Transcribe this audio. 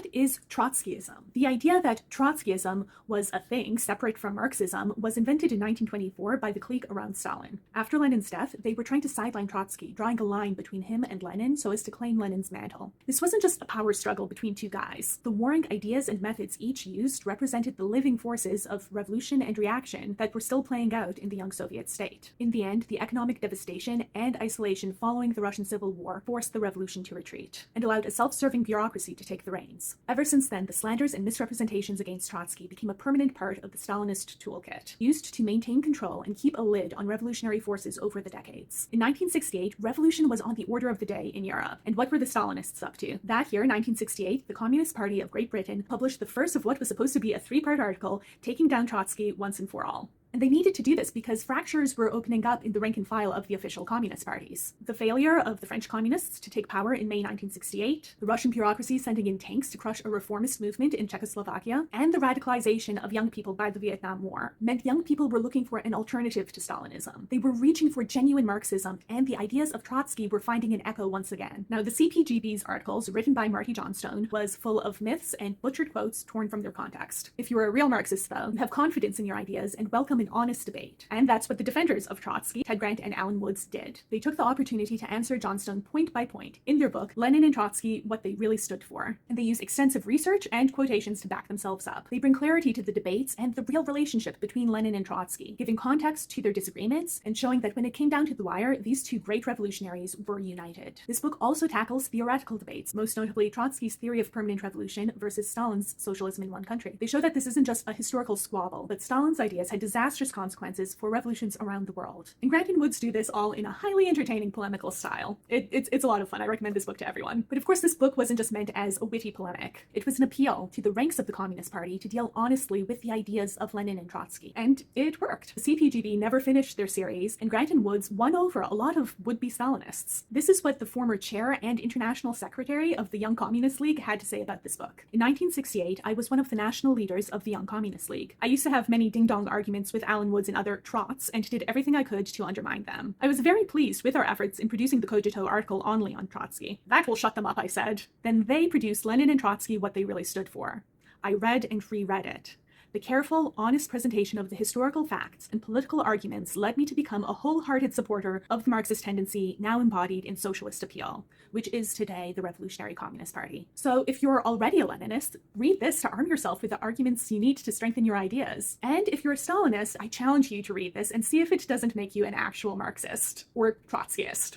what is Trotskyism? The idea that Trotskyism was a thing separate from Marxism was invented in 1924 by the clique around Stalin. After Lenin's death, they were trying to sideline Trotsky, drawing a line between him and Lenin so as to claim Lenin's mantle. This wasn't just a power struggle between two guys. The warring ideas and methods each used represented the living forces of revolution and reaction that were still playing out in the young Soviet state. In the end, the economic devastation and isolation following the Russian Civil War forced the revolution to retreat and allowed a self-serving bureaucracy to take the reins. Ever since then, the slanders and misrepresentations against Trotsky became a permanent part of the Stalinist toolkit, used to maintain control and keep a lid on revolutionary forces over the decades. In 1968, revolution was on the order of the day in Europe. And what were the Stalinists up to? That year, 1968, the Communist Party of Great Britain published the first of what was supposed to be a three-part article taking down Trotsky once and for all. And they needed to do this because fractures were opening up in the rank and file of the official communist parties. The failure of the French communists to take power in May 1968, the Russian bureaucracy sending in tanks to crush a reformist movement in Czechoslovakia, and the radicalization of young people by the Vietnam War meant young people were looking for an alternative to Stalinism. They were reaching for genuine Marxism, and the ideas of Trotsky were finding an echo once again. Now, the CPGB's articles, written by Marty Johnstone, was full of myths and butchered quotes torn from their context. If you're a real Marxist, though, you have confidence in your ideas and welcome an honest debate. And that's what the defenders of Trotsky, Ted Grant and Alan Woods, did. They took the opportunity to answer Johnstone point by point in their book, Lenin and Trotsky, What They Really Stood For. And they use extensive research and quotations to back themselves up. They bring clarity to the debates and the real relationship between Lenin and Trotsky, giving context to their disagreements and showing that when it came down to the wire, these two great revolutionaries were united. This book also tackles theoretical debates, most notably Trotsky's theory of permanent revolution versus Stalin's socialism in one country. They show that this isn't just a historical squabble, but Stalin's ideas had disastrous consequences for revolutions around the world. And Grant and Woods do this all in a highly entertaining polemical style. It's a lot of fun. I recommend this book to everyone. But of course, this book wasn't just meant as a witty polemic. It was an appeal to the ranks of the Communist Party to deal honestly with the ideas of Lenin and Trotsky. And it worked. The CPGB never finished their series, and Grant and Woods won over a lot of would-be Stalinists. This is what the former chair and international secretary of the Young Communist League had to say about this book. In 1968, I was one of the national leaders of the Young Communist League. I used to have many ding-dong arguments with Alan Woods and other trots and did everything I could to undermine them. I was very pleased with our efforts in producing the Cogito article on Leon Trotsky. That will shut them up, I said. Then they produced Lenin and Trotsky, What They Really Stood For. I read and reread it. The careful, honest presentation of the historical facts and political arguments led me to become a wholehearted supporter of the Marxist tendency now embodied in socialist appeal, which is today the Revolutionary Communist Party. So if you're already a Leninist, read this to arm yourself with the arguments you need to strengthen your ideas. And if you're a Stalinist, I challenge you to read this and see if it doesn't make you an actual Marxist or Trotskyist.